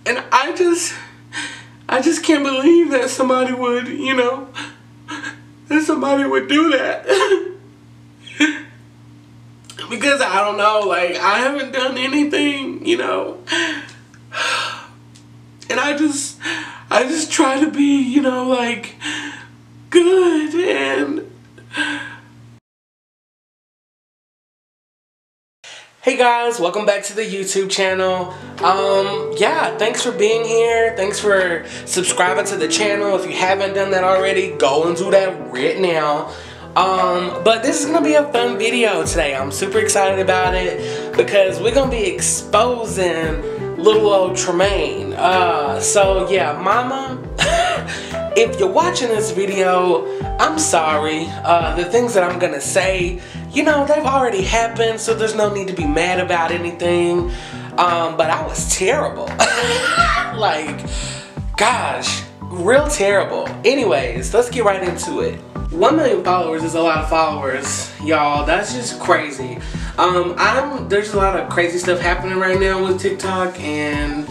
And I just can't believe that somebody would, you know, that somebody would do that. Because I don't know, like, I haven't done anything, you know. And I just try to be, you know, like, good and... Hey guys, welcome back to the YouTube channel. Yeah, thanks for being here. Thanks for subscribing to the channel. If you haven't done that already, go and do that right now. But this is gonna be a fun video today. I'm super excited about it because we're gonna be exposing little old Tremane. So yeah, mama, if you're watching this video, I'm sorry. The things that I'm gonna say, you know, they've already happened, so there's no need to be mad about anything. But I was terrible. Like, gosh, real terrible. Anyways, let's get right into it. 1 million followers is a lot of followers, y'all. That's just crazy. There's a lot of crazy stuff happening right now with TikTok, and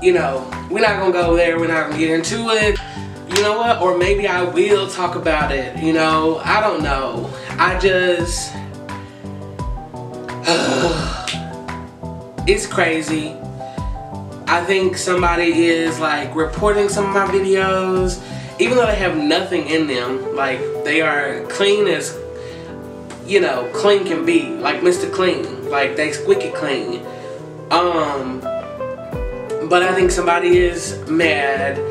you know, we're not gonna go there. We're not gonna get into it. You know what? Or maybe I will talk about it. You know, I don't know. It's crazy. I think somebody is like reporting some of my videos, even though they have nothing in them. Like, they are clean as, you know, clean can be. Like Mr. Clean. Like, they squeaky clean. But I think somebody is mad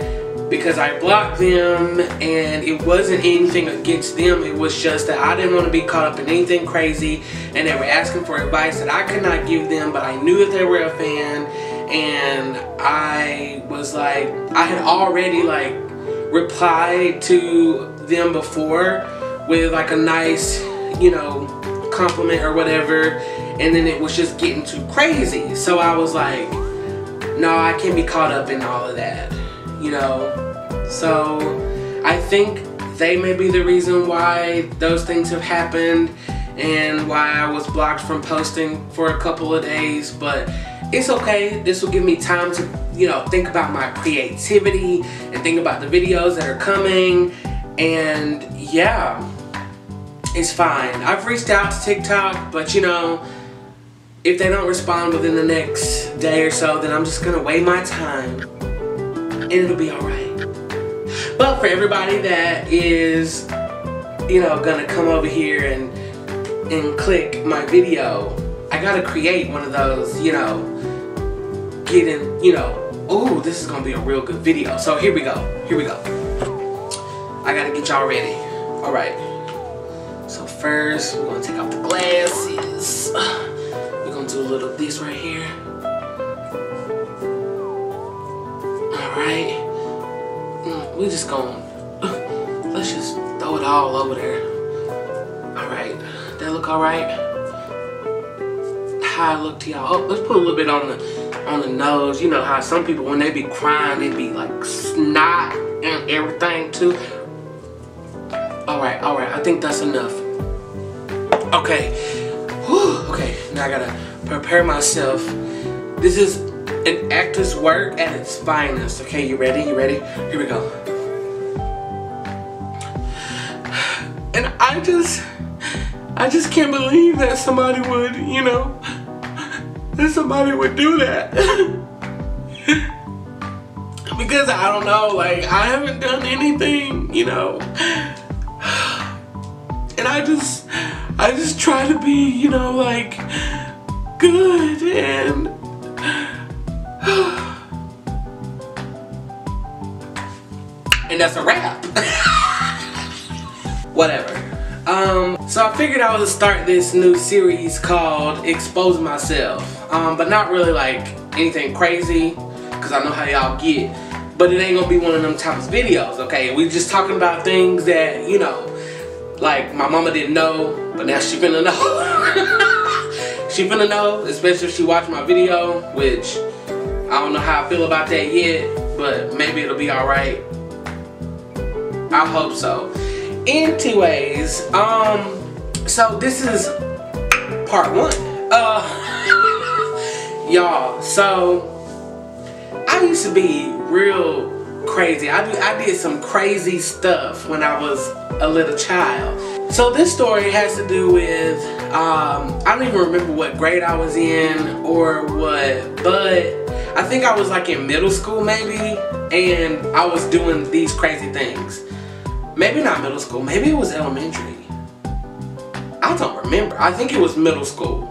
because I blocked them, and it wasn't anything against them. It was just that I didn't want to be caught up in anything crazy, and they were asking for advice that I could not give them, but I knew that they were a fan, and I was like, I had already like replied to them before with like a nice, you know, compliment or whatever, and then it was just getting too crazy. So I was like, no, I can't be caught up in all of that, you know. So I think they may be the reason why those things have happened and why I was blocked from posting for a couple of days, but it's okay. This will give me time to, you know, think about my creativity and think about the videos that are coming, and yeah, it's fine. I've reached out to TikTok, but you know, if they don't respond within the next day or so, then I'm just gonna wait my time and it'll be alright. But for everybody that is, you know, gonna come over here and click my video, I gotta create one of those, you know, getting, you know, ooh, this is gonna be a real good video. So here we go. Here we go. I gotta get y'all ready. Alright. So first, we're gonna take off the glasses. We're gonna do a little of this right here. Alright. We just gonna, let's just throw it all over there. Alright. That look alright? How I look to y'all? Oh, let's put a little bit on the nose. You know how some people, when they be crying, they be like snot and everything too. Alright, alright. I think that's enough. Okay. Whew. Okay, now I gotta prepare myself. This is an actor's work at its finest. Okay, you ready? You ready? Here we go. And I just can't believe that somebody would, you know, that somebody would do that. Because I don't know, like, I haven't done anything, you know. And I just try to be, you know, like, good and and that's a wrap. Whatever. So I figured I would start this new series called Expose Myself. But not really like anything crazy, because I know how y'all get. But it ain't gonna be one of them types of videos, okay? We just talking about things that, you know, like my mama didn't know, but now she finna know. She finna know, especially if she watched my video, which I don't know how I feel about that yet, but maybe it'll be alright. I hope so. Anyways, so this is part 1. Y'all, so I used to be real crazy. I did some crazy stuff when I was a little child. So this story has to do with, I don't even remember what grade I was in or what, but I think I was like in middle school maybe, and I was doing these crazy things. Maybe not middle school, maybe it was elementary. I don't remember. I think it was middle school.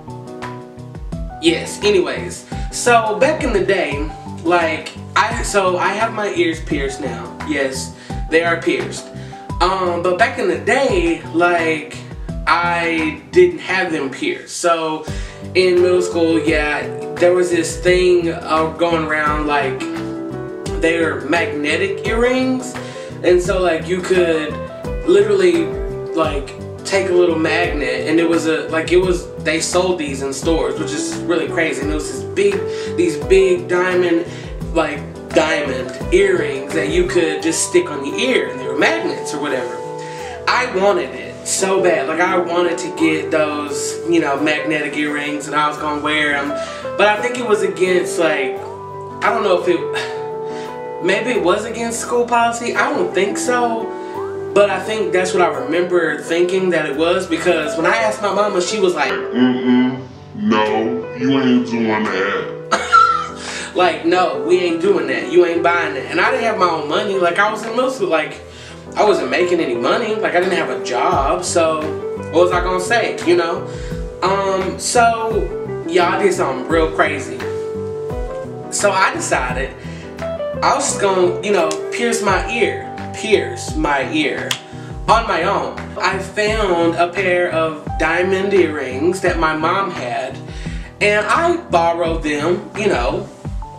Yes, anyways. So back in the day, like, I have my ears pierced now. Yes, they are pierced. But back in the day, like, I didn't have them pierced. So in middle school, yeah, there was this thing going around, like, they're magnetic earrings. And so, like, you could literally, like, take a little magnet, and it was they sold these in stores, which is really crazy. And it was these big diamond earrings that you could just stick on your ear, and they were magnets or whatever. I wanted it so bad. Like, I wanted to get those, you know, magnetic earrings, and I was gonna wear them. But I think it was against, like, I don't know if maybe it was against school policy. I don't think so. But I think that's what I remember thinking that it was, because when I asked my mama, she was like, no, you ain't doing that. Like, no, we ain't doing that. You ain't buying that. And I didn't have my own money. Like, I was in middle school. Like, I wasn't making any money. Like, I didn't have a job. So, what was I gonna say, you know? So, yeah, I did something real crazy. So, I decided I was just gonna, you know, pierce my ear on my own. I found a pair of diamond earrings that my mom had, and I borrowed them, you know.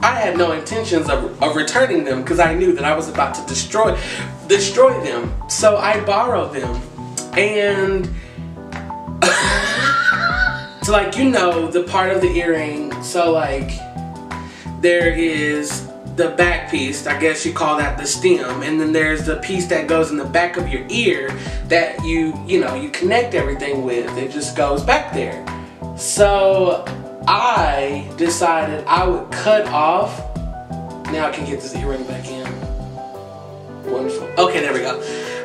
I had no intentions of returning them, because I knew that I was about to destroy them. So I borrowed them, and so, like, you know, the part of the earring, so, like, there is the back piece, I guess you call that the stem, and then there's the piece that goes in the back of your ear that you know, you connect everything with. It just goes back there. So I decided I would cut off. Now I can get this earring back in. Wonderful. Okay, there we go.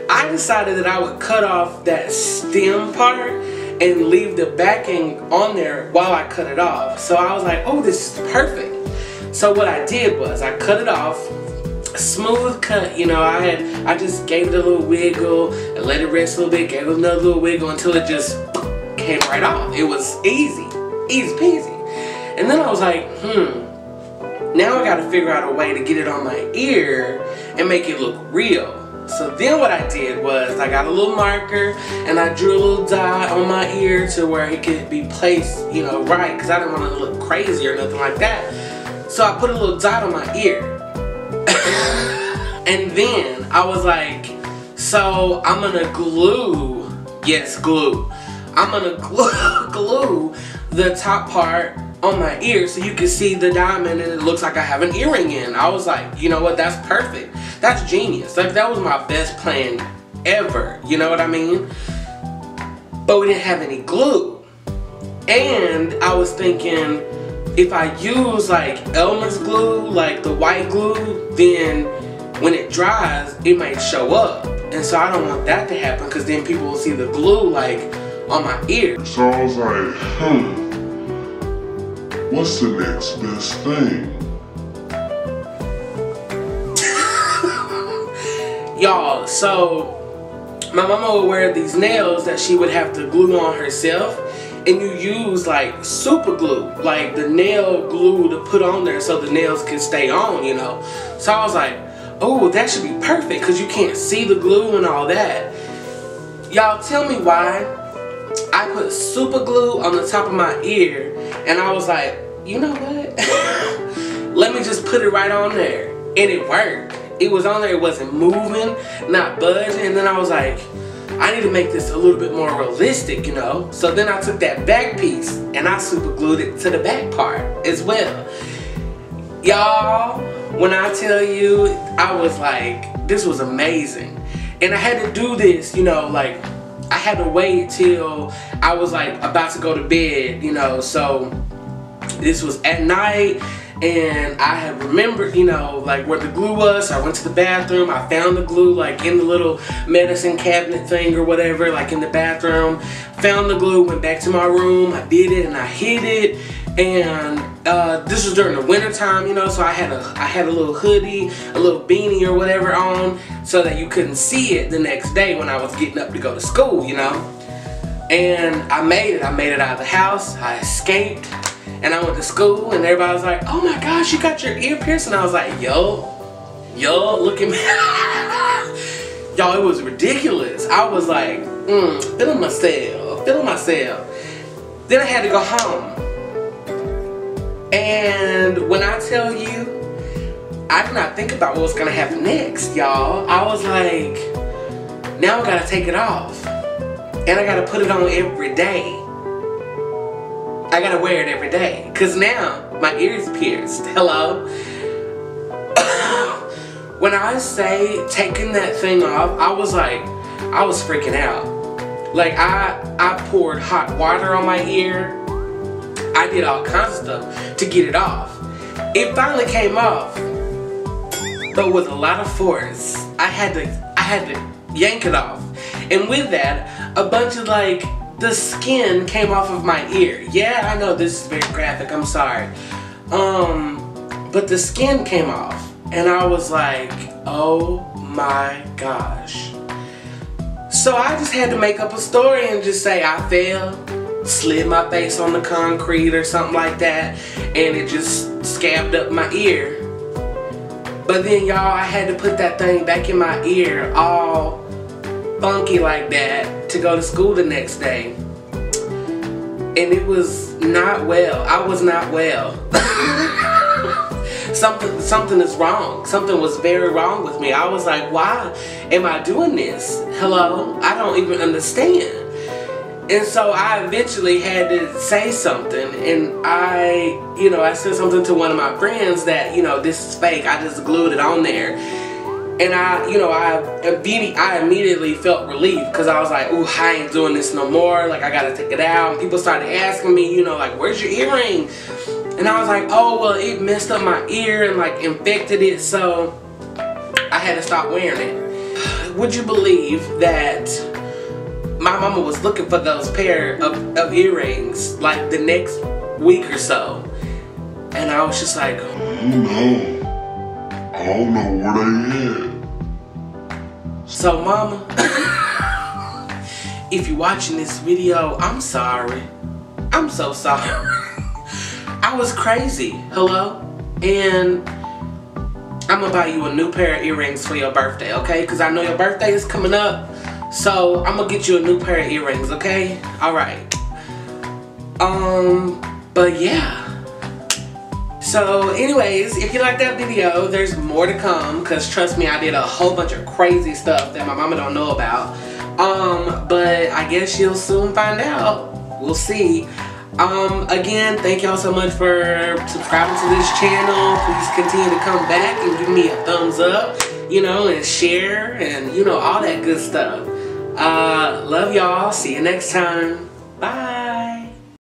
I decided that I would cut off that stem part and leave the backing on there while I cut it off. So I was like, oh, this is perfect. So what I did was I cut it off, smooth cut, you know. I just gave it a little wiggle and let it rest a little bit, gave it another little wiggle until it just came right off. It was easy peasy. And then I was like, now I gotta figure out a way to get it on my ear and make it look real. So then what I did was I got a little marker and I drew a little dot on my ear to where it could be placed, you know, right, because I didn't want it to look crazy or nothing like that. So I put a little dot on my ear. And then I was like, so I'm gonna glue, yes, glue. I'm gonna glue the top part on my ear so you can see the diamond and it looks like I have an earring in. I was like, you know what, that's perfect. That's genius. Like, that was my best plan ever, you know what I mean? But we didn't have any glue. And I was thinking, if I use like Elmer's glue, like the white glue, then when it dries, it might show up. And so I don't want that to happen, because then people will see the glue like on my ear. So I was like, what's the next best thing? Y'all, so my mama would wear these nails that she would have to glue on herself. And you use like super glue, like the nail glue to put on there so the nails can stay on, you know. So I was like, oh, that should be perfect, because you can't see the glue and all that. Y'all, tell me why I put super glue on the top of my ear, and I was like, you know what? Let me just put it right on there. And it worked. It was on there, it wasn't moving, not budging. And then I was like, I need to make this a little bit more realistic, you know. So then I took that back piece and I super glued it to the back part as well. Y'all, when I tell you, I was like, this was amazing. And I had to do this, you know, like, I had to wait till I was like about to go to bed, you know. So this was at night, And I have remembered, you know, like where the glue was. So I went to the bathroom. I found the glue like in the little medicine cabinet thing or whatever, like in the bathroom. Found the glue, went back to my room. I did it and I hid it. And this was during the winter time, you know, so I had a little hoodie, a little beanie or whatever on so that you couldn't see it the next day when I was getting up to go to school, you know. And I made it out of the house. I escaped. And I went to school and everybody was like, oh my gosh, you got your ear pierced? And I was like, yo, look at me. Y'all, it was ridiculous. I was like, feeling myself. Then I had to go home. And when I tell you, I did not think about what was gonna happen next, y'all. I was like, now I gotta take it off. And I gotta put it on every day. I gotta wear it every day. Cause now my ear's pierced. Hello? When I say taking that thing off, I was freaking out. Like I poured hot water on my ear. I did all kinds of stuff to get it off. It finally came off, but with a lot of force. I had to yank it off. And with that, a bunch of like the skin came off of my ear. Yeah, I know this is very graphic, I'm sorry. But the skin came off. And I was like, oh my gosh. So I just had to make up a story and just say I fell, slid my face on the concrete or something like that, and it just scabbed up my ear. But then y'all, I had to put that thing back in my ear all funky like that to go to school the next day. And it was not well. I was not well. Something is wrong. Something was very wrong with me. I was like, why am I doing this? Hello? I don't even understand. And so I eventually had to say something, and I said something to one of my friends that, this is fake. I just glued it on there. And I immediately felt relief because I was like, ooh, I ain't doing this no more. Like, I gotta take it out. And people started asking me, like, where's your earring? And I was like, oh, well, it messed up my ear and like infected it, so I had to stop wearing it. Would you believe that my mama was looking for those pair of earrings like the next week or so? And I was just like, no. I don't know where they at. So mama, if you're watching this video, I'm sorry. I'm so sorry. I was crazy, hello? And I'm gonna buy you a new pair of earrings for your birthday, okay? Because I know your birthday is coming up. So I'm gonna get you a new pair of earrings, okay? Alright. But yeah. So anyways, if you like that video, there's more to come, because trust me, I did a whole bunch of crazy stuff that my mama don't know about. But I guess you'll soon find out. We'll see. Again, thank y'all so much for subscribing to this channel. Please continue to come back and give me a thumbs up, and share and, all that good stuff. Love y'all. See you next time. Bye.